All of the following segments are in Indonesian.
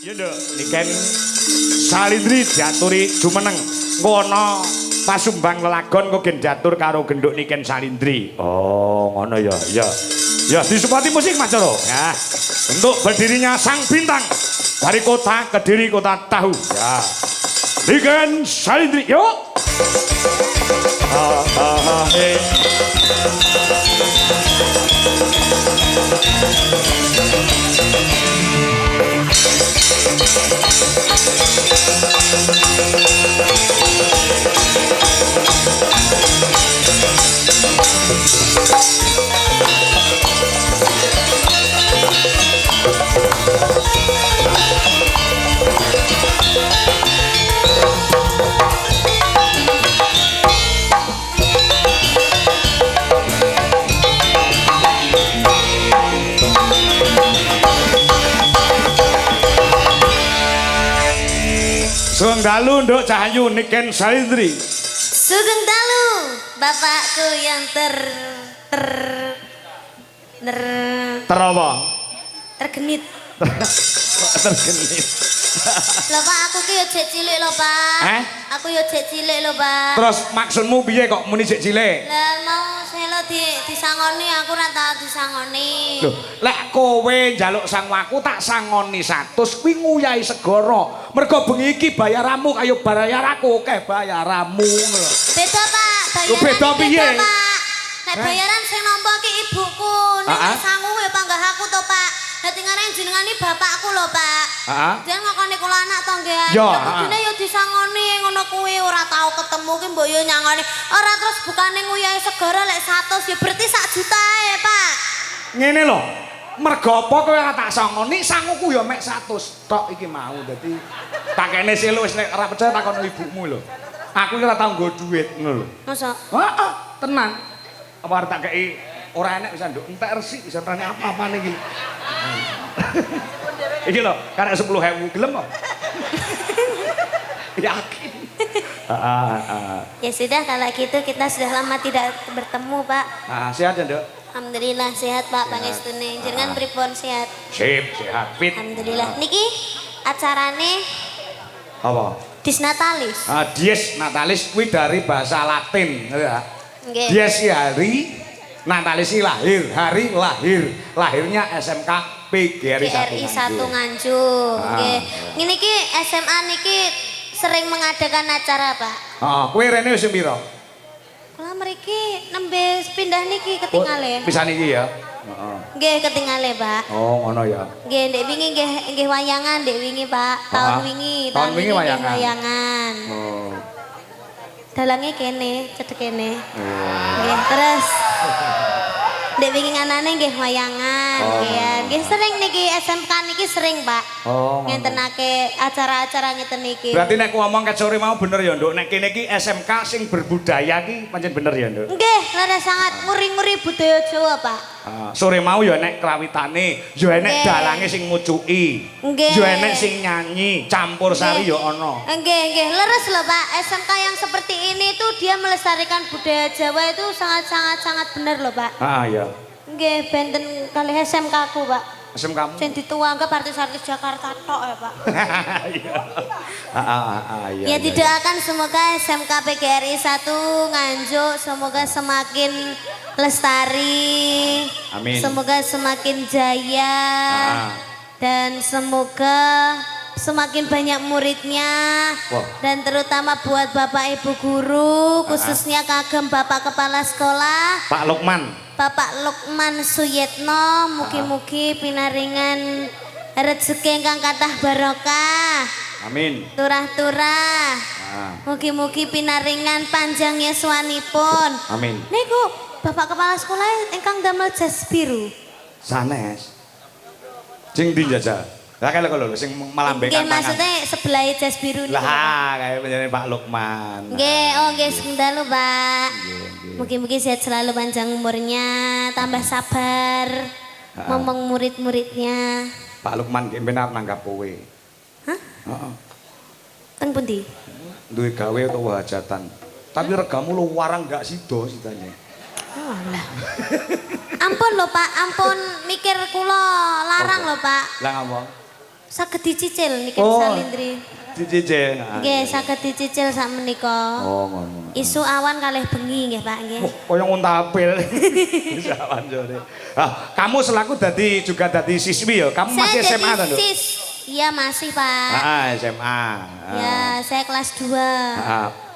Iya nduk, niken Salindri diaturi jumeneng ngono pasumbang lelagon kok gen diatur karo genduk niken Salindri. Oh, ngono ya. Ya. Ya disupati musik Mas Coro. Ya. Untuk berdirinya sang bintang dari kota Kediri, kota tahu. Ya. Niken Salindri, yuk. Hey. Sugeng dalu nduk Cahayu niken Salindri. Sugeng dalu bapakku yang Terapa? tergenit. Tergenit. Lho Pak, aku ki yo jek cilik lho Pak. Aku yo jek cilik lho Pak. Terus maksudmu piye kok muni jek cilik? Lah mau selo disangoni aku ora tau disangoni. Lho, lek kowe njaluk sangwaku tak sangoni 100 kuwi nguyahi segara. Mergo bengi iki bayaranmu kaya bayar aku akeh bayaranmu ngono lho. Beda Pak, bayaran. Beda piye? Pak. Nek bayaran sing nampa ki ibuku, nek sangu ya panggah aku to Pak. Dadi ngareng jenengane bapakku lho Pak. Heeh. Jangan ngakoni kula anak to nggih. Ya, kudune yo disangoni ngono kuwi ora tau ketemu ki mbok yo nyangoni. Ora terus bukane nguyahi segara lek 100 ya berarti 1 juta ae Pak. Ngene lho. Mergo apa kowe ora tak sangoni sanguku ya mek 100 tok iki mau. Dadi tak kene selo wis nek ora percaya takon ibumu lho. Aku iki ora tau nggo dhuwit ngono lho. Masa? Heeh, tenang. Apa arep tak kei ora enek bisa nduk entek resik bisa rene apa-apane iki. Iki lho, karek 10.000 gelem kok. Yakin. Ya sudah kalau gitu kita sudah lama tidak bertemu Pak. Nah, sehat ya, Nduk? Alhamdulillah sehat Pak pangestune. Jenengan pripun sehat? Sip, sehat, fit. Alhamdulillah. Niki acarane Apa? Disnatalis. Dies Natalis kuwi dari bahasa Latin, ya. Nggih. Dies ki hari, Natalis ki lahir, hari lahir. Lahirnya SMK PGRI 1 1 Nganjuk. Nggih. Ngene iki SMA niki sering mengadakan acara, Pak. Heeh, kowe rene wis piro? Kula mriki nembe pindah niki ketingale. Pisan iki ya. Heeh. Nggih ketingale, Pak. Oh, ngono ya. Nggih, ndek wingi nggih wayangan, ndek wingi, Pak. Tahun wingi, Tahun wingi nggih wayangan. wayangan. Oh. Dalange kene, cedek kene. Oh. Nggih, terus ndek wingi nganane nggih wayangan, nggih. Nggih sering niki SMK niki sering, Pak. Oh. Ngentenake acara-acara ngeten niki. Berarti nek ku ngomong ket sore mau bener ya, Nduk. Nek kene iki SMK sing berbudaya ki pancen bener ya, Nduk. Nggih, lare sangat nguri-nguri budaya Jawa, Pak. Sore mau ya nek krawitane, ya enek Nggih. dalange sing ngucuki. Nggih. Ya enek sing nyanyi, campur sari ya ana. Nggih, leres loh, Pak. SMK yang seperti ini tuh dia melestarikan budaya Jawa itu sangat bener loh, Pak. Ya. Nggih, benten kali SMK ku, Pak. SMK kamu. Sing dituangke artis-artis Jakarta tok ya, Pak. Iya. Ya didoakan semoga SMK PGRI 1 Nganjuk semoga semakin lestari. Amin. Semoga semakin jaya. Dan semoga semakin banyak muridnya. Wah. Dan terutama buat Bapak Ibu guru, khususnya kagem Bapak Kepala Sekolah, Pak Lukman. Bapak Lukman Suyetno, mugi-mugi pinaringan rezeki ingkang kathah barokah. Amin. Turah-turah. Mugi-mugi pinaringan panjang yuswanipun. Amin. Niku Bapak Kepala Sekolah ingkang damel jas biru. Sanes. Sing ndi jajal? Lah kaya lho sing melambaikan Nggih, tangan. maksudnya sebelah jas biru niku. Lah, kayak penyanyi Pak Lukman. Nggih, oh nggih sedalu, Pak. Mugi-mugi sehat selalu panjang umurnya, tambah sabar. Ngomong murid-muridnya. Pak Lukman ki benar nanggap kowe. Hah? Heeh. Teng pundi? Duwe gawe utawa hajatan. Tapi regamu lu warang gak sida sitane. Oh, lah. Ampun lho Pak, ampun mikir kula larang lho Pak. Lah ngomong. Saged dicicil niki Salindri. Dicicil. Nggih, saged dicicil sak menika. Oh, ngono. Isu awan kalih bengi nggih, Pak nggih. Kaya nguntapil. Isu awan sore. Kamu selaku juga dadi siswi ya? Kamu masih SMA kan, Dok? Iya, masih, Pak. SMA. Ya, saya kelas 2.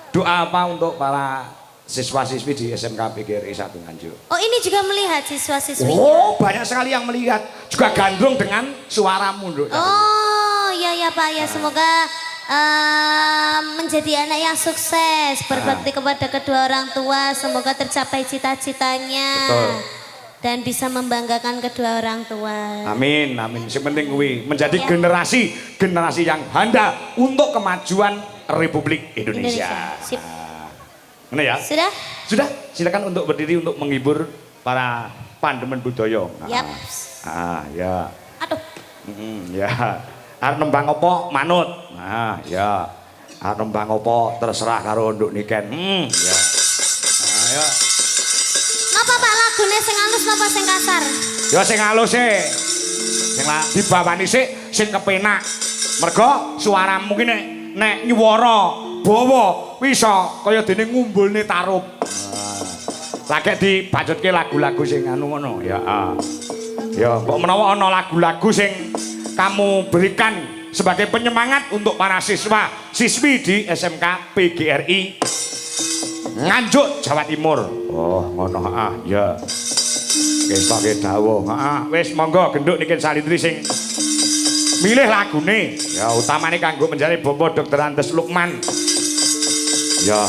Doa apa untuk para siswa-siswi di SMK PGRI 1 Nganjuk? Oh, ini juga melihat siswa-siswinya. Oh, banyak sekali yang melihat. Juga gandrung dengan suaramu, Dok. Oh, iya Pak ya, semoga menjadi anak yang sukses, berbakti kepada kedua orang tua, semoga tercapai cita-citanya. Betul. Dan bisa membanggakan kedua orang tua. Amin, amin. Yang penting kuwi menjadi generasi yang handal untuk kemajuan Republik Indonesia. Sip. Mana ya? Sudah? Sudah. Silakan untuk berdiri untuk menghibur para pandemen budaya. Yap. Ya. Aduh. Ya. Arep nembang apa? Manut. Ya. Arep nembang apa? Terserah karo nduk niken. Ya. Ya. Napa Pak lagune sing halus napa sing kasar? Ya sing halus sih. Sing dibawani sik sing kepenak. Mergo suaramu ki nek nyuwara bawa bisa kaya dene ngumbulne tarup. Lagi dibacutke lagu-lagu sing anu ngono ya. Ya, mbok menawa ana lagu-lagu sing kamu berikan sebagai penyemangat untuk para siswa siswi di SMK PGRI Nganjuk Jawa Timur. Oh, ngono ya. Kestoke dawuh. Wis monggo genduk niki Salindri sing milih lagune. Ya utamane kanggo menjadi Bapak Dr. Andes Lukman. Ya,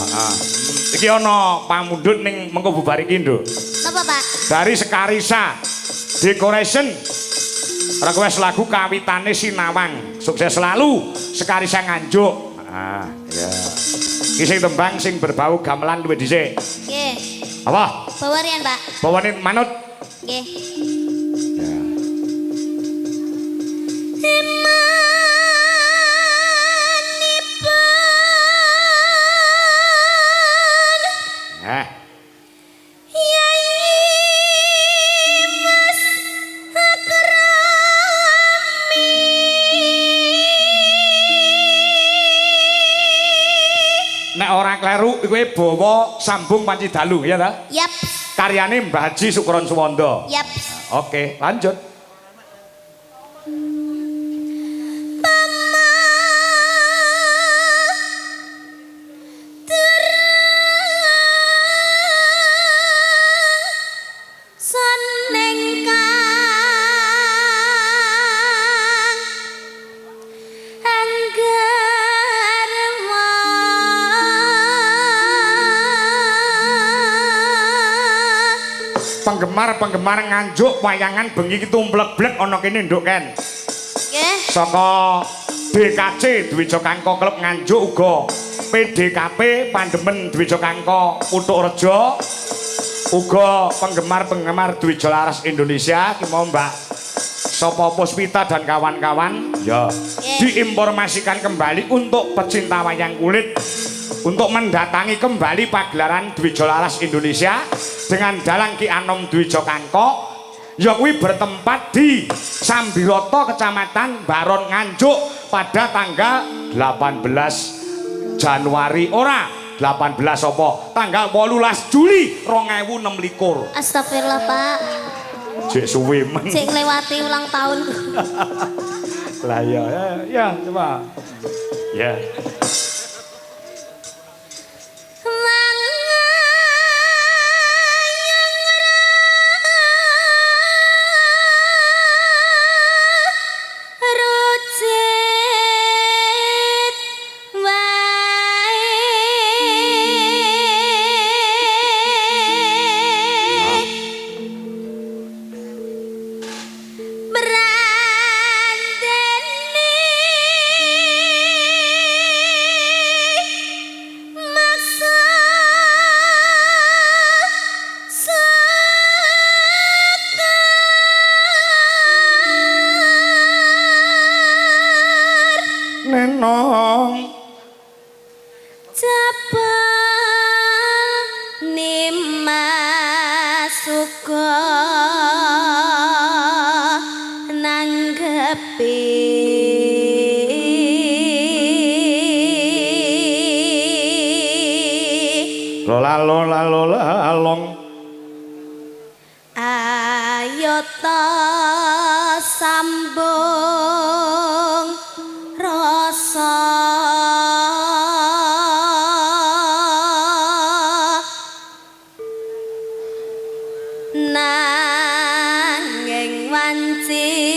iki ana pamundhut ning mengko bubar iki, Nduk. Napa, Pak? Dari Sekarisa Decoration request lagu kawitane Sinawang. Sukses selalu Sekarisa Nganjuk. Ya. Iki sing tembang sing berbau gamelan luwih dhisik. Nggih. Apa? Bawarian, Pak. Bawane manut. Nggih. Ya. Nek ora kleru kowe bawa sambung panci dalu ya ta? Yap. Karyane Mbah Haji Sukron Suwondo. Yap. Oke, lanjut. Penggemar Nganjuk wayangan bengi iki tumblek-blek ana kene nduk Ken. Nggih. Saka DKC Dwija Kangko Klub Nganjuk uga PDKP Pandemen Dwija Kangko Putuk Rejo uga penggemar Dwija Laras Indonesia ki mau Mbak Sopo Puspita dan kawan-kawan ya diinformasikan kembali untuk pecinta wayang kulit untuk mendatangi kembali pagelaran Dwija Laras Indonesia dengan Dalang Ki Anom Dwija Kangko yang bertempat di Sambiroto Kecamatan Baron Nganjuk pada tanggal 18 Januari 18 apa tanggal 18 Juli 2026. Astagfirullah, Pak. Cek suwe men. Cek nglewati ulang tahun. Lah ya coba. Ya. Nenong Jabal Nimasuka nanggepi lola lola lola long. Ayo ta sambung rasa nanging wanci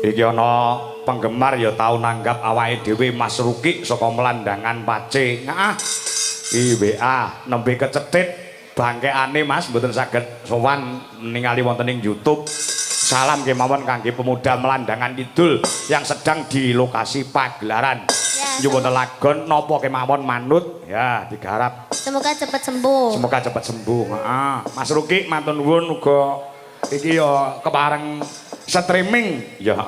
Iki ana penggemar ya tau nanggap awake dhewe Mas Ruki saka Melandangan Pace. Ngah. Iki WA nembe kecethit bangkekane Mas mboten saged sowan ningali wonten ing YouTube. Salam kemawon kangge pemuda Melandangan Kidul yang sedang di lokasi pagelaran. Nyuwun wonten lagon napa kemawon manut ya digarap. Semoga cepat sembuh. Semoga cepat sembuh. Heeh. Mas Ruki matur nuwun uga iki ya kepareng streaming ya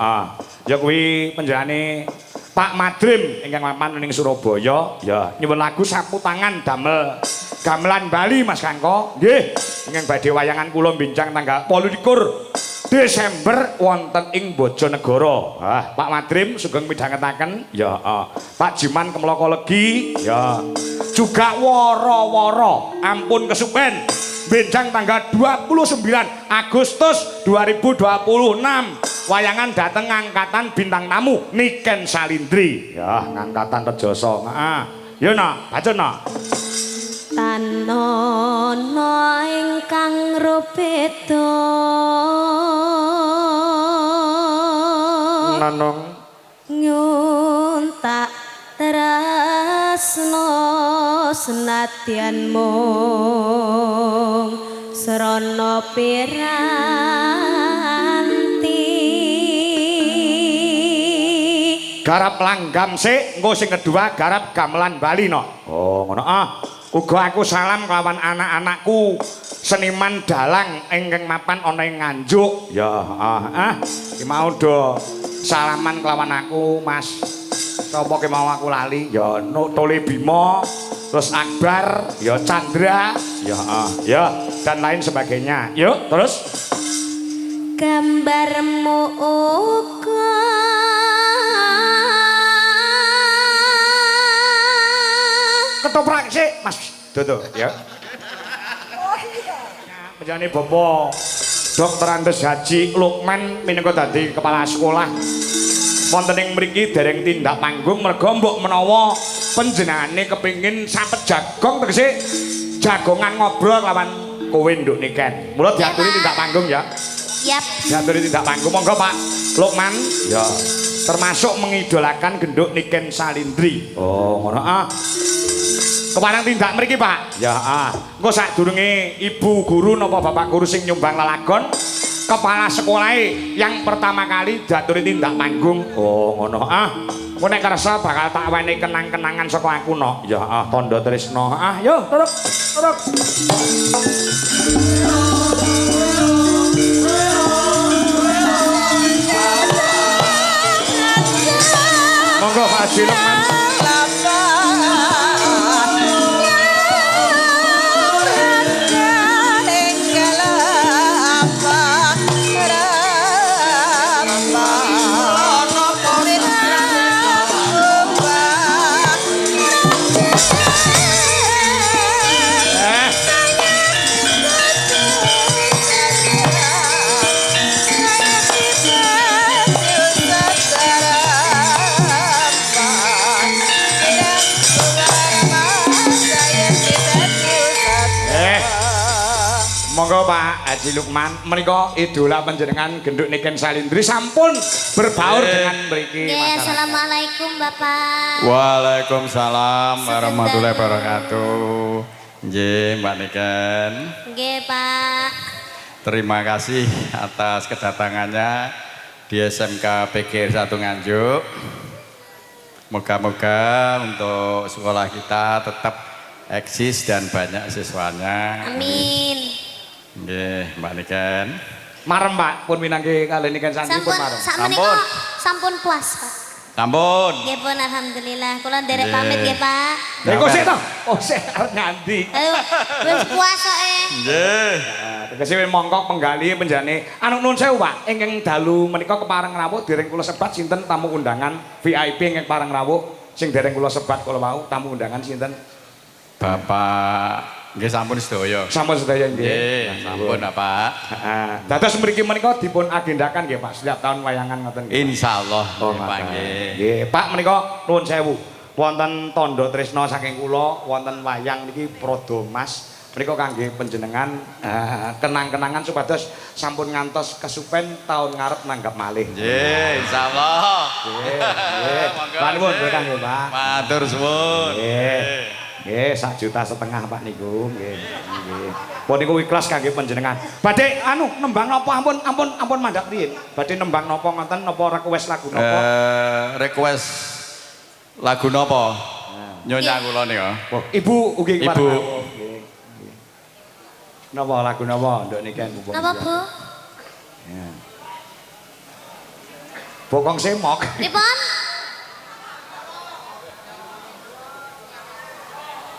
ya kuwi panjenengane Pak Madrim ingkang mapan ning Surabaya ya nyuwun lagu sapu tangan damel gamelan Bali Mas Kangko nggih ingkang badhe wayangan kula bincang tanggal 28 Desember wonten ing Bojonegoro. Pak Madrim sugeng midhangetaken ya Pak Jiman Kemloko Legi ya juga woro-woro ampun kesupen benjang tanggal 29 Agustus 2026 wayangan dateng angkatan bintang tamu Niken Salindri ya ngangkatan Rejoso ya nak baca nak Tanono ingkang rupeda nanong nyuntak tresno senadyan mung srana piranti garap langgam sik engko sing kedua garap gamelan Bali no oh ngono uga aku salam kelawan anak-anakku seniman dalang ingkang mapan ana ing Nganjuk ya iki mau do salaman kelawan aku Mas sapa ki mau aku lali ya Tole Bimo terus Akbar ya Chandra ya dan lain sebagainya yuk terus gambarmu uga ketoprak sik Mas Dodo ya menjane Bapak Dr. Andes Haji Lukman minangka dadi kepala sekolah wonten ing mriki dereng tindak panggung merga mbok menawa panjenengane kepengin sapet jagong tegese jagongan ngobrol lawan kowe nduk Niken. Mula diaturi tindak panggung ya. Yap. Diaturi tindak panggung monggo Pak Lukman. Ya. Termasuk mengidolakan genduk Niken Salindri. Oh, ngono Kepareng tindak mriki Pak. Ya Engko sadurunge ibu guru napa bapak guru sing nyumbang lelagon kepala sekolah yang pertama kali diaturi tindak panggung. Oh ngono Engko nek kersa bakal tak wenehi kenang-kenangan saka aku no. Ya tandha tresno. Yo turuk. Monggo Pak Haji Lukman. Monggo Pak Haji Lukman menika idola panjenengan genduk Niken Salindri sampun berbaur dengan mriki masyarakat. Assalamualaikum Bapak. Waalaikumsalam warahmatullahi wabarakatuh. Nggih Mbak Niken. Nggih Pak. Terima kasih atas kedatangannya di SMK PGR 1 Nganjuk. Moga-moga untuk sekolah kita tetap eksis dan banyak siswanya. Amin. Nggih, Mbak Niken. Marem Pak, pun minangke kali Niken Sandi pun marem. Sampun puas Pak. Sampun. Nggih pun alhamdulillah. Kula nderek Nggih. pamit nggih, Pak. Lha kok sik to? Oh sik arep nganti. Ayo wis puasa Nggih. Tegese mongko penggali penjane. Anu nuwun sewu, Pak. Ingkang dalu menika kepareng rawuh dereng kula sebat sinten tamu undangan VIP ingkang pareng rawuh sing dereng kula sebat kula wau tamu undangan sinten? Bapak nggih sampun sedaya. Sampun sedaya nggih. Nggih, sampun Pak. Heeh. Dados mriki menika dipun agendakan nggih Pak setiap tahun wayangan ngoten nggih. Insyaallah Oh, nggih, Pak nggih. nggih. Pak menika nuwun sewu. Wonten tandha tresna saking kula, wonten wayang niki Prada Mas. Menika kangge panjenengan kenang-kenangan supados sampun ngantos kesupen tahun ngarep nanggap malih. Nggih, insyaallah. Nggih, nggih. Pak nuwun berkah nggih, Pak. Matur suwun. Nggih. Nggih, 1,5 juta Pak niku, nggih. Nggih. Pun niku ikhlas kangge panjenengan. Badhe anu nembang napa ampun mandhap riyin. Badhe nembang napa ngoten napa request lagu napa? Request lagu napa? Nyonya kula nika. Oh, Ibu ugi Ibu. kepareng. Nggih. Nggih. Napa lagu napa nduk niken Bu? Napa, Bu? Ya. Bokong semok. Pripun?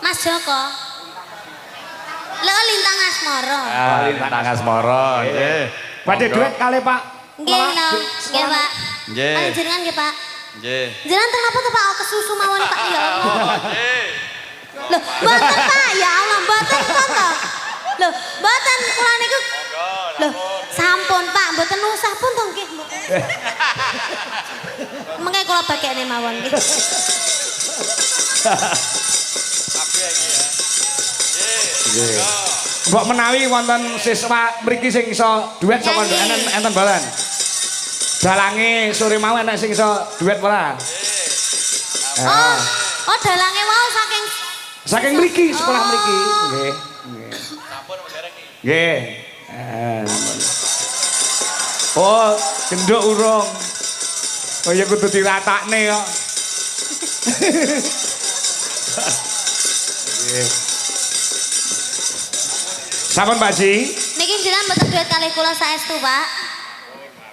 Mas Joko. Lho lintang asmara. Lintang asmara. Nggih. Badhe Monggo. duet kali Pak. Nggih, lho. Nggih, Pak. Nggih. Ayo jenengan nggih, Pak. Nggih. Jenengan teng napa to, Pak? Oh, kesusu mawon, Pak, ya Allah. Nggih. Loh, mboten, Pak. Ya Allah, mboten kok to. Loh, mboten kula niku. Loh, sampun, Pak. Mboten usah pun to nggih, mboten. Mengke kula bakekne mawon nggih. Nggih. Mbok menawi wonten siswa mriki sing iso duet sapa nduk enten balan. Dalange sore mau enek sing iso duet ora? Oh, oh dalange wau saking Saking mriki, sekolah mriki. Nggih, nggih. Nggih. Sampun. Oh, genduk urung. Oh ya kudu diratakne kok. Nggih. Sampun Pak Ji. niki jenengan mboten duet kalih kula saestu, Pak.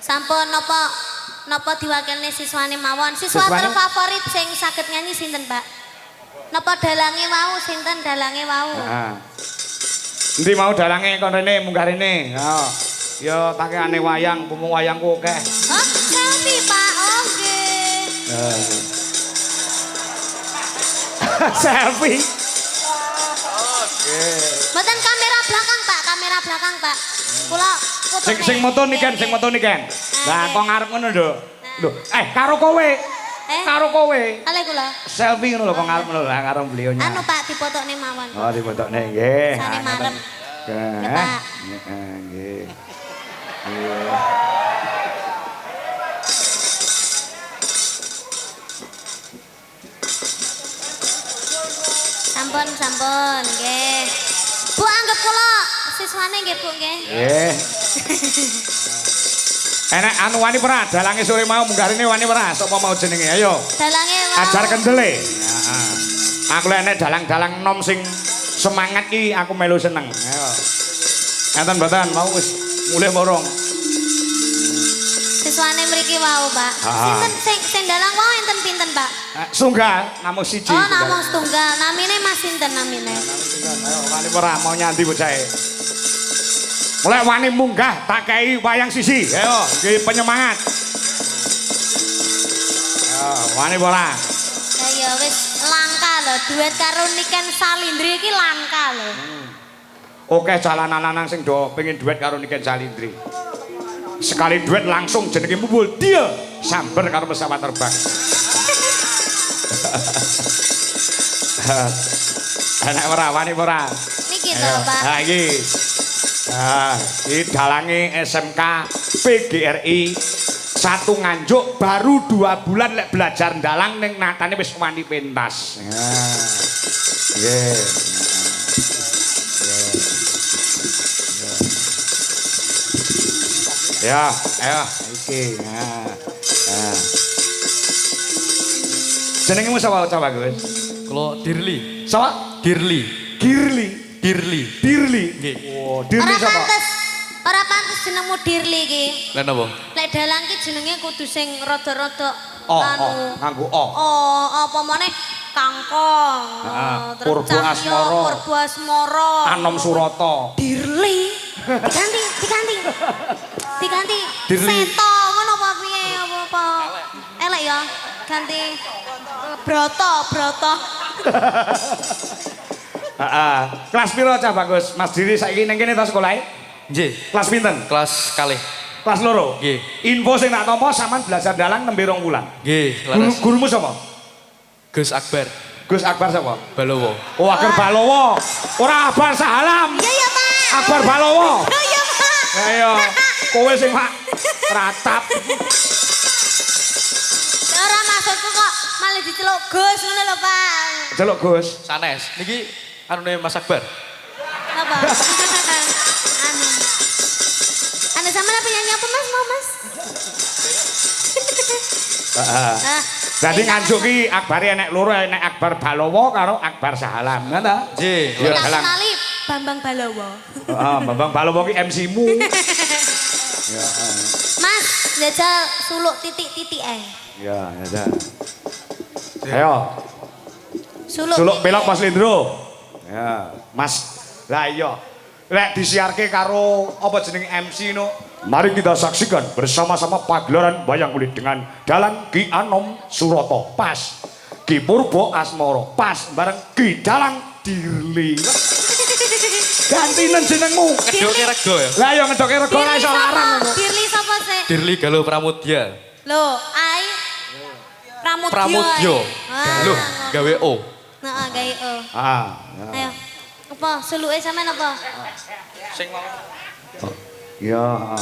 Sampun napa diwakilne siswane mawon. Siswa Siswane? terfavorit sing saged nyanyi sinten, Pak? Napa dalange wau sinten dalange wau? Heeh. Endi mau dalange kon rene munggah rene. Ya. Ya pakaiane wayang, pumung wayangku akeh. Oh, selfie, Pak. Oh, nggih. Selfie. Mboten kamera belakang, Pak. Kamera belakang, Pak. Kula foto. Sing moto niken, sing moto niken. Lah kok ngarep ngono lho. Lho, karo kowe. Karo kowe. Kalih kula. Selfie ngono lho kok ngarep ngono lah karo beliaunya. Anu, Pak, dipotokne mawon. Oh, dipotokne nggih. Sane marem. Nggih, Pak. Nggih. Sampun, sampun, nggih. Bu anggap kula siswane nggih, Bu nggih. Nggih. Enek anu wani ora? Dalange sore mau munggah rene wani ora? Sapa mau jenenge? Ayo. Dalange wau. Ajar kendele. Heeh. Aku lek enek dalang-dalang nom sing semangat iki aku melu seneng. Ayo. Enten mboten mau wis mulih morong. Siswane mriki wau, Pak. Sinten sing dalang wau enten pinten, Pak? Sunggal namung siji. Oh, namung setunggal. Namine Mas sinten namine? Ayo wani ora mau nyandi bocahe. Mulai wani munggah tak kei wayang sisi. Ayo, iki penyemangat. Ayo, wani ora. Ya ya wis langka lho, duet karo Niken Salindri iki langka lho. Oke jalanan lanang sing do pengen duet karo Niken Salindri. Sekali duet langsung jenenge mumbul dia sambar karo pesawat terbang. Enak ora wani ora? Niki lho, Pak. Ha iki. Iki dalange SMK PGRI satu Nganjuk baru 2 bulan lek belajar dalang ning natane wis wani pentas. Nggih. Ya, ayo iki. Jenengmu sapa coba Gus? Kula Dirli. Sapa? Dirli. Girli. Dirli. Dirli. Nggih. Oh, Dirli sapa? Ora pantes jenengmu Dirli iki. Lha napa? Lek dalang ki jenenge kudu sing rada-rada nganggo o. Oh, apa maneh kangkong. Terus Purbo Asmara. Purbo Asmara. Anom Surata. Dirli. Diganti. Dirli. Seto ngono apa piye apa? Elek ya. Ganti Broto. Heeh. Kelas piro cah bagus? Mas Diri saiki ning kene ta sekolahe? Nggih, Kelas pinten? kelas kalih. Kelas loro. Nggih. Info sing tak tampa sampean belajar dalang nembe 2 wulan. Nggih, Guru, leres. gurumu sapa? Gus Akbar Gus Akbar sapa? Balowo. Oh, Akbar Balowo. Ora Akbar Sahalam. Iya, Pak. Akbar Balowo. Iya, Pak. Ayo, kowe sing Pak ratap. Ora maksudku kok malah diceluk Gus ngono lho, Pak. Jeluk Gus. Sanes. Niki anune Mas Akbar. Apa? Anu sama penyanyi apa Mas? Mau Mas? Heeh. Ah, Dadi nganjuk ki Akbar enek loro, enek Akbar Balowo karo Akbar Sahalam. Ngono ta? Nggih, Ya, tak dalang. kenali Bambang Balowo. Heeh, Bambang Balowo ki MC-mu. Mas, jajal suluk titik-titik Ya, ya. Ayo, Suluk. suluk pelok Mas Lindro. Ya, Mas. Lah iya. Lek disiarke karo apa jeneng MC no. Mari kita saksikan bersama-sama pagelaran wayang kulit dengan dalang Ki Anom Surata. Pas. Ki Purbo Asmara. Pas bareng Ki Dalang Dirli. Gantinen jenengmu. ngedoke rego ya. Lah ya ngedoke rego ora iso larang ngono. Dirli sapa sih? Dirli Galuh Pramudya. Loh, ai Pramudya. Pramudya. Galuh gawe O. Heeh, gawe O. Ah. Ayo. Apa suluke sampean apa? Sing mau Ya.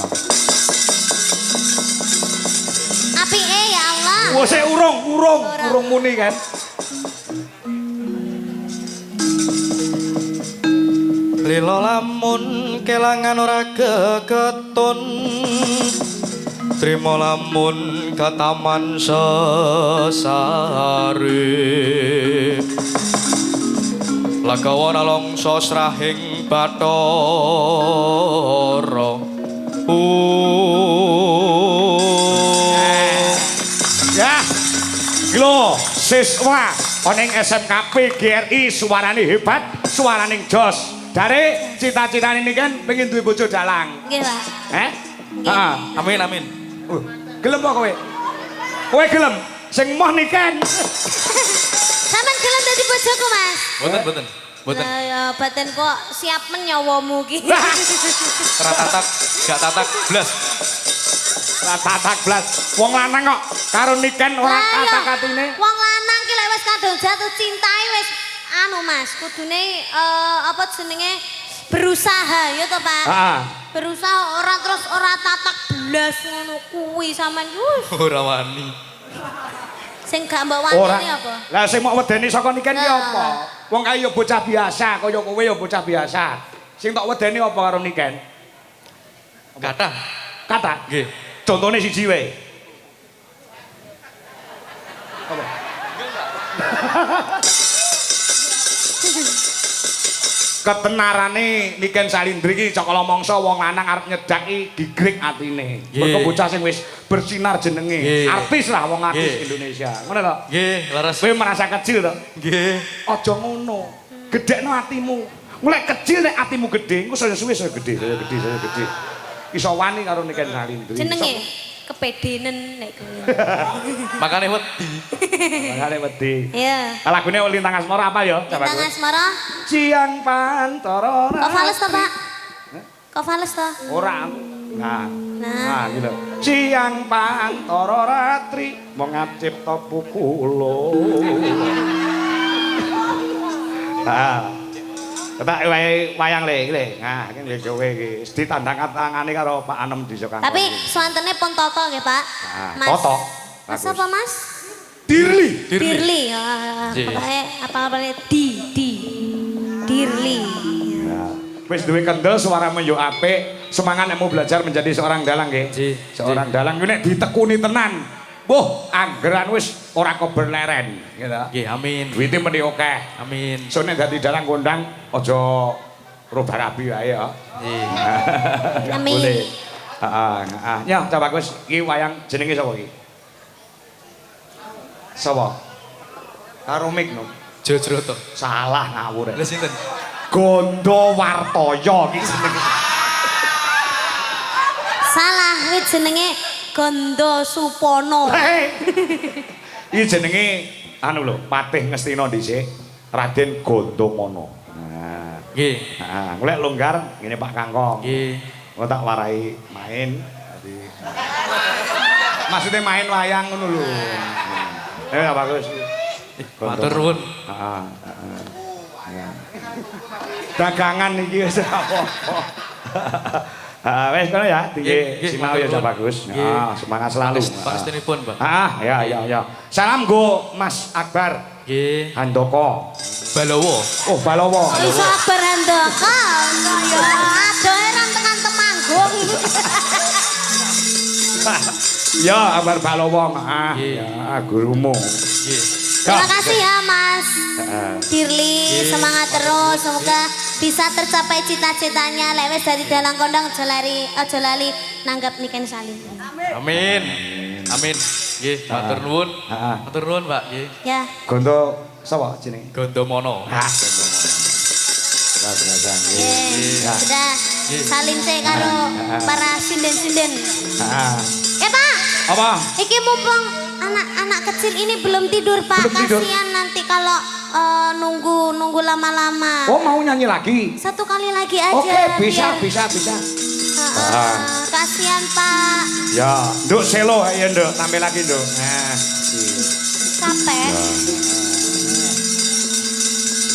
Apike ya Allah. Wah, sik urung muni kan. Lilo lamun kelangan ora geketun. Trimo lamun kataman sesare. Lagawa nalongso srahing Bathara. Ya. Lho, siswa oning SMKP GRI suarane hebat, suarane jos. Dari cita-citane ini kan pengen duwe bojo dalang. Nggih, Pak. Heeh. Amin amin. Gelem apa kowe? Kowe gelem sing moh niken. Sampean gelem dadi bojoku, Mas? Boten. Lah ya batin kok siap menyawamu ki. Ratatak, gak tatak blas. Tatak blas. Wong lanang kok karo niken ora kata-katine. Wong lanang ki lek wis kadung jatuh cinta wis anu Mas, kudune apa jenenge berusaha ya to, Pak? Heeh. Berusaha ora tatak blas ngono kuwi sampean wis. Ora wani. Sing gak mbok Ora. wantene apa? Lah sing mok wedeni saka niken ki Nah. apa? Wong kae ya bocah biasa, kaya kowe ya bocah biasa. Sing tok wedeni apa karo niken? Kathah. Kata. Nggih. Contone siji wae. Apa? Ketenarane Niken Salindri iki cakala mangsa wong lanang arep nyedaki digrek atine. Nggih. Mergo bocah sing wis bersinar jenenge. Nggih. Artis lah wong artis Nggih. Indonesia. Ngono to? Nggih, leres. Kowe merasa kecil to? Nggih. Aja ngono. Gedhekno atimu. Mulai kecil nek atimu gede, engko saya suwe saya gede. Iso wani karo Niken Salindri. Jenenge kepedenen nek kowe. Makane wedi. Makane wedi. Iya. Lagune Lintang Asmara apa ya? Coba Lintang kowe. Asmara. Siang pantoro. Kok fales to, Pak? Kok fales to? Ora. Nah. Nah. Nah, gitu. Siang pantoro ratri mongap cipta pukulo. Nah. Ketak wayang le iki le. Nah, iki lho kowe iki ditandang-tangane karo Pak Anom Desa Kang. Tapi swantene pun Toto nggih, Pak. Nah, Toto. Mas Bagus. apa, Mas? Dirli. Dirli. Iya. Pokoknya apa-apa Dirli. Nah, wis duwe kendel suaramu yo apik, semangat nek mau belajar menjadi seorang dalang nggih. Nggih. Seorang dalang kuwi nek ditekuni tenan. Boh, anggeran wis ora keberleren, gitu. Nggih, amin. Duite meni akeh. Amin. So nek dadi dalang kondang aja rubah rabi wae ya. Nggih. Amin. Boleh. Heeh, heeh. Ya, coba Gus, iki wayang jenenge sapa iki? Sapa? Karo Mik no. Jojroto. Salah ngawur. Lha sinten? Gondowartoyo iki jenenge. Salah, kuwi jenenge Gondo Supono. Iki jenenge anu lho, Patih Ngastina dhisik, Raden Gondomono. Nah, Nggih. heeh, golek longgar ngene Pak Kangkong. Nggih. Engko tak warai main. Dadi maksudnya main wayang ngono lho. Bagus. Matur nuwun. Heeh, heeh. Ya. Dagangan iki wis apa-apa. Wes kono ya, tinggi Nggih, sinau matur ya nuwun. bagus. Nggih. Semangat selalu. Pangestunipun, Pak. Ya. Salam go Mas Akbar Nggih. Handoko. Balowo. Oh, Balowo. Iso Akbar Handoko. Ya, adohe nang tekan Temanggung. Ya, Akbar Balowo, maaf. Nggih. Ya, gurumu. Nggih. Terima kasih ya Mas Heeh. Dirli, semangat terus, semoga bisa tercapai cita-citanya. Lek wis dari dalang kondang aja lali nanggap niken salim. Amin. Amin. Nggih, matur nuwun. Heeh. Matur nuwun, Pak. Nggih. Ya, Gondo sapa jenenge? Gondomono. ya. Sudah salim saya karo para sinden-sinden. Heeh. Pak, Apa? iki mumpung anak-anak kecil ini belum tidur Pak, Belum tidur. kasihan nanti kalau nunggu lama-lama. Oh, mau nyanyi lagi? Satu kali lagi aja. Oke, bisa, biar- bisa. Heeh, kasihan Pak, Ya, Nduk selo ya Nduk, tampil lagi Nduk. Nah, capek.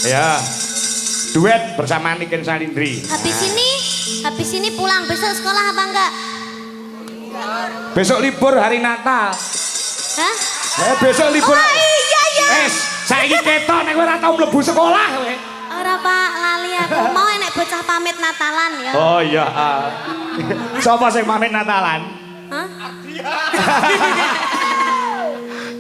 ya. Duet bersama Niken Salindri. Habis ini pulang, besok sekolah apa enggak? Besok libur hari Natal. Hah? Besok libur. Oh iya ya. Saiki ketok nek kowe ora tau mlebu sekolah kowe. Ora Pak, lali aku. Mau enek bocah pamit Natalan ya. Oh iya. Sapa sing pamit Natalan? Hah?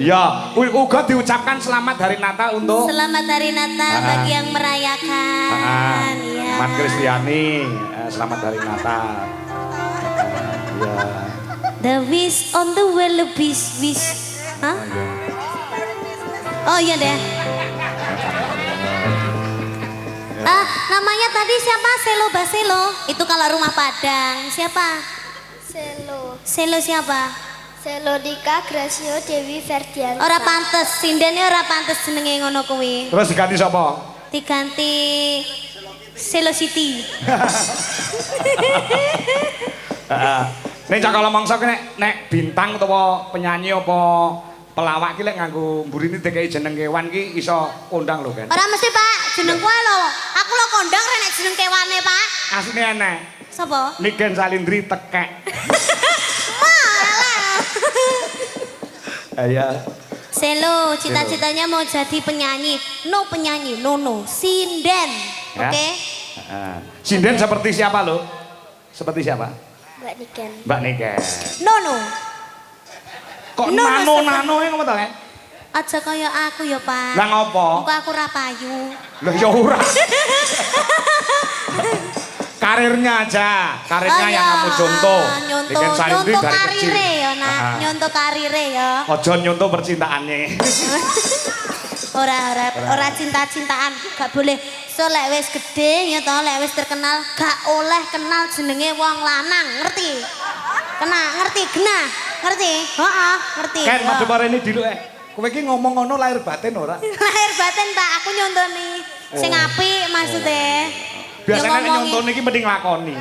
Ya, uga diucapkan selamat hari Natal untuk Selamat hari Natal bagi yang merayakan. Ya. Mat Kristiani. Selamat hari Natal. Ya. The wish on the well wish. Hah? Oh iya deh. Namanya tadi siapa? Selo Baselo. Itu kalau rumah Padang. Siapa? Selo siapa? Selodika Gracio Dewi Ferdian. Ora pantes, sindene ora pantes jenenge ngono kuwi. Terus diganti sapa? Diganti Selo City. Nek cakal mangsa nek bintang utawa penyanyi apa pelawak ki lek nganggo mburine dikai jeneng kewan ki iso kondang lho kan. Ora mesti Pak, jeneng kuwi lho. Aku lho kondang rek nek jeneng kewane Pak. Asline enek. Sapa? Niken Salindri tekek. Iya. Selo, cita-citanya mau jadi penyanyi. No penyanyi, no. Sinden. Ya. Oke? Sinden seperti siapa lo? Seperti siapa? Mbak Niken. Mbak Niken. No. Kok No, nano yang ngomong kan? Aja kaya aku ya, Pak. Lah ngopo? Engko aku ra payu. Lah ya ora. Karirnya aja, karirnya yang kamu contoh. Niken Salindri Nyontoh dari kecil. karire ya, Nak. Nyontoh karire ya. Ojo nyontoh percintaannya. Ora cinta-cintaan, gak boleh. So lek wis gede ya toh, lek wis terkenal gak oleh kenal jenenge wong lanang, ngerti? Ngerti genah? Ngerti? Heeh, ngerti. Ken Ya. madhep ini dulu Kowe iki ngomong ngono lahir batin ora? Lahir batin Pak, aku nyontoni sing apik maksudnya. Biasanya nek Ya nyontoni iki mending lakoni.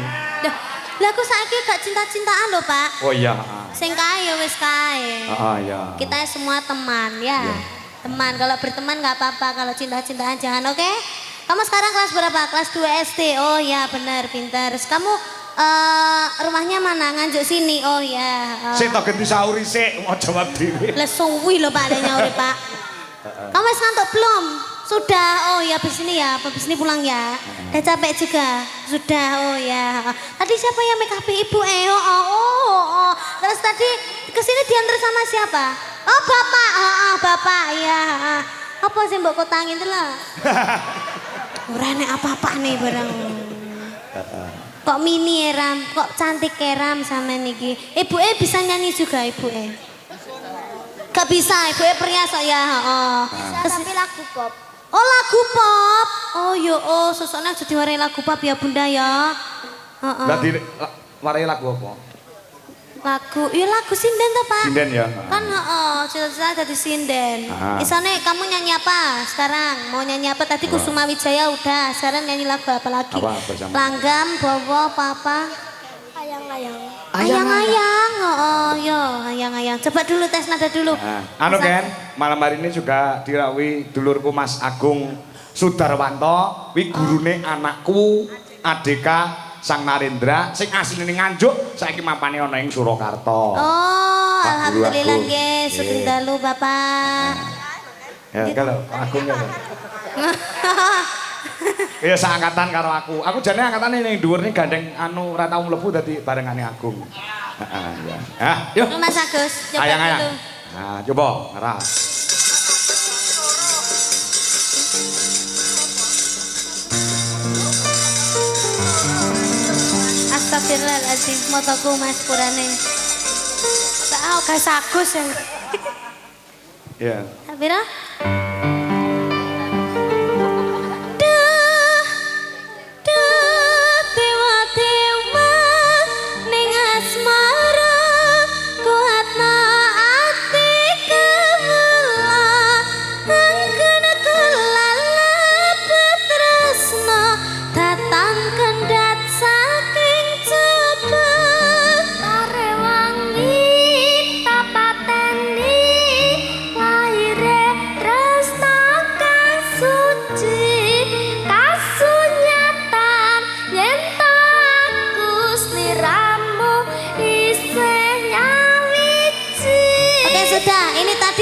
Lah aku saiki gak cinta-cintaan lho Pak. Oh iya. Sing kae ya wis kae. Iya. Kita semua teman ya. Teman, kalau berteman nggak apa-apa, kalau cinta-cintaan jangan, oke? Kamu sekarang kelas berapa? Kelas 2 SD. Oh ya, benar, pintar. Terus kamu rumahnya mana? Nganjuk sini. Oh ya. Sik tok genti sauri sik mau jawab dhewe. Lah suwi lho Pak, ada nyauri Pak. Kamu wis ngantuk belum? Sudah. Oh ya, habis ini ya. Habis ini pulang ya. Udah capek juga. Sudah. Oh ya. Tadi siapa yang make up Ibu? Oh. Terus tadi kesini diantar sama siapa? Oh Bapak. Bapak. Ya. Apa sih mbok kotangin itu lah? Ora nek apa-apa nih barang. Kok mini ya Ram? Kok cantik ya Ram sama niki? Ibu bisa nyanyi juga Ibu Gak bisa, ibu perhiasan ya. Bisa tapi lagu pop. Oh lagu pop. Oh yo sosoknya jadi warai lagu pop ya bunda ya. Berarti warai lagu apa? Lagu sinden toh pak. Sinden ya. Kan cita-cita jadi sinden. Isane kamu nyanyi apa sekarang? Mau nyanyi apa? Tadi Kusuma Wijaya udah. Sekarang nyanyi lagu apa lagi? Apa bersama? Langgam, Bowo, apa? Ayang-ayang. Ayang-ayang. Yo ayang-ayang. Coba dulu tes nada dulu. Anu Ken, malam hari ini juga dirawi dulurku Mas Agung Sudarwanto, wi gurune anakku Adeka Sang Narendra sing asline Nganjuk saiki mapane ana ing Surakarta. Oh, Pak Guru alhamdulillah Agung. nggih, sugeng dalu Bapak. Ya kalau Agung ya. Iya seangkatan karo aku. Aku jane angkatane ning dhuwur ning gandeng anu ora tau mlebu dadi barengane Agung. Heeh ya. Ah, yuk. Mas Agus, coba Ayang-ayang. dulu. Nah, coba ngeras. Astagfirullahaladzim, motoku mas purane. Tahu Mas Agus ya. Iya. Pira?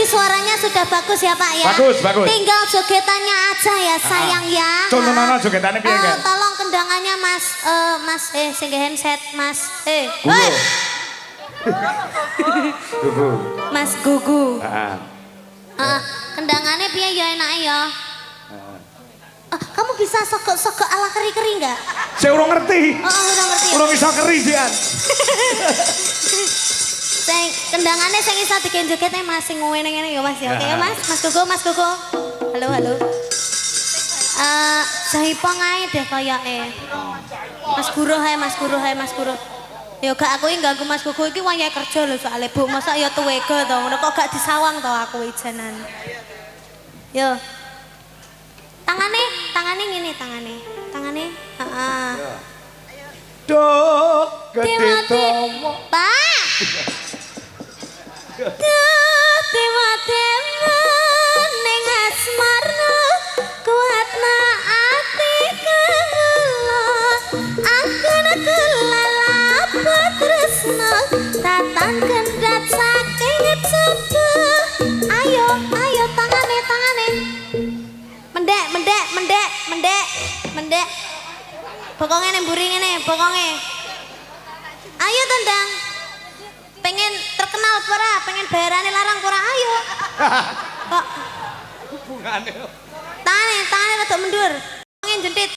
Suaranya sudah bagus ya Pak ya. Bagus, bagus. Tinggal jogetannya aja ya sayang ya. Contoh mana jogetannya piye kan? Tolong kendangannya Mas sing handset Mas. Gugu. Gugu. Mas Gugu. Heeh. Kendangannya piye ya enak ya. Kamu bisa sogok-sogok ala keri-keri enggak? Saya urung ngerti. Udah ngerti ya. Urung iso keri jian. Kendangannya saya bisa bikin jogetnya Mas sing ngene-ngene ya Mas ya. Oke ya Mas, Mas Gugu, Mas Gugu. Halo, halo. Jaipong ae deh kayake. Mas Guru hae, Mas Guru hae, Mas Guru. Ya gak aku iki ganggu Mas Gugu iki wayahe kerja lho soalnya Bu. Masa ya tuwega to, ngono kok gak disawang to aku ijanan. Yo. Tangane ngene tangane. Heeh. Duh, gede tomo. Pak. Tema-tema ning asmara kuatna ati kula angkana kelalap tresna tatan kendhat saking coba ayo tangane mendek bokonge ning mburi ngene bokonge ayo tendang pengen terkenal pura, pengen bayarane larang pura, ayo. Kok Hubungane. Tangane rada mundur. Pengen jentit.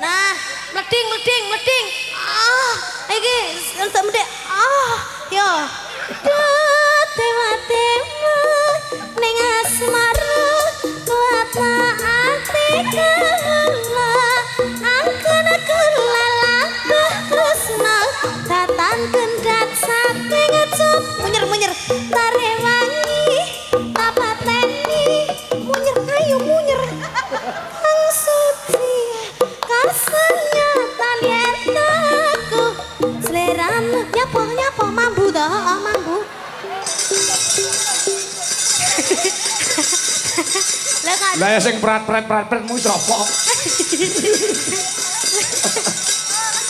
Nah, mleding. Iki rada mendek. Yo. Tema ning asmara kuatna ati kula angkana kula labah tresna tatan kendhat saking munyer tare wangi tapateni munyer kang suci kasenya talien aku seleramu nyapa mambu dah mambu. Lah ya sing prat-prat mu sapa?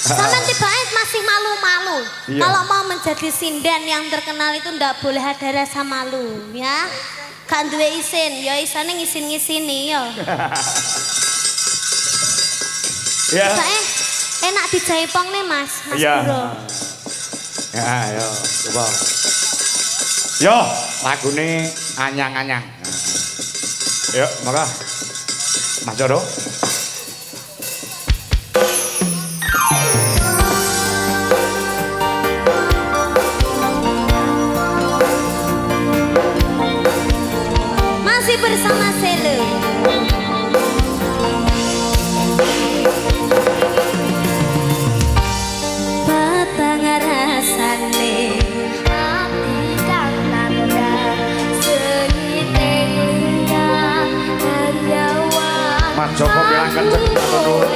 Sampai tiba-tiba masih malu-malu. Iya. Kalau mau menjadi sinden yang terkenal itu ndak boleh ada rasa malu, ya. Gak duwe isin, ya isane ngisin-ngisini ya. Ya. Enak dijaipong nih Mas Iya. Guru. Ya, ayo coba. Yo, lagune anyang-anyang. Yuk, maka Mas Joro. Mas Joko bilang kenceng matur.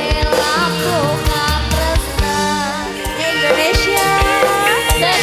Indonesia dan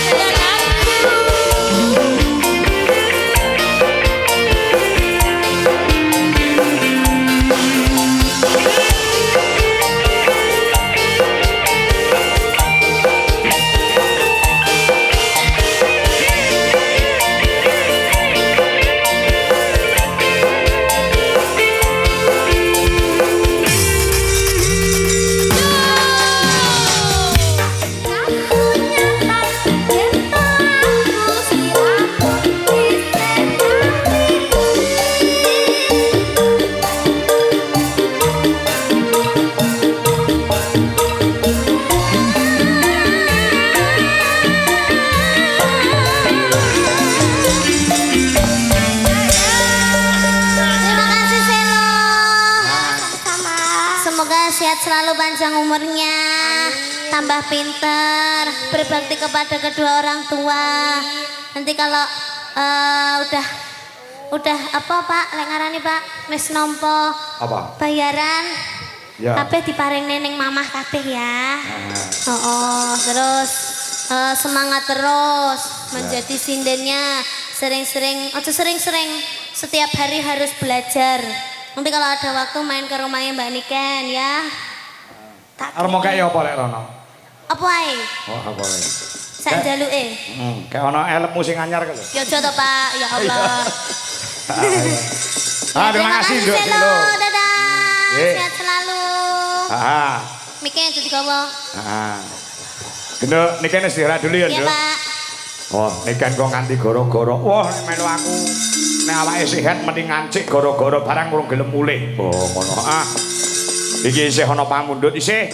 semoga sehat selalu, panjang umurnya, tambah pinter, berbakti kepada kedua orang tua. Nanti kalau udah apa Pak, lek ngarani Pak, wis nampa Apa? bayaran, Ya. kabeh diparing neneng mamah kabeh ya. Terus semangat terus menjadi sindennya, sering-sering, setiap hari harus belajar. Nanti kalau ada waktu main ke rumahnya Mbak Niken ya. Arep mau kayak apa lek rono? Apa ae? Oh, apa lek? Sak jaluke. Kayak ono elmu sing anyar ka lho. Ya aja to Pak, ya Allah. Terima kasih Nduk. Selo, dadah. Nggih. Sehat selalu. Mike jadi gawa. Genduk niki wis dira dulu ya, Iya Nduk. Pak. Wah, niken kok nganti goro-goro. Wah, nek melu aku nek awake sehat mending ngancik goro-goro barang urung gelem mulih. Oh, ngono. Iki isih ana pamundhut isih.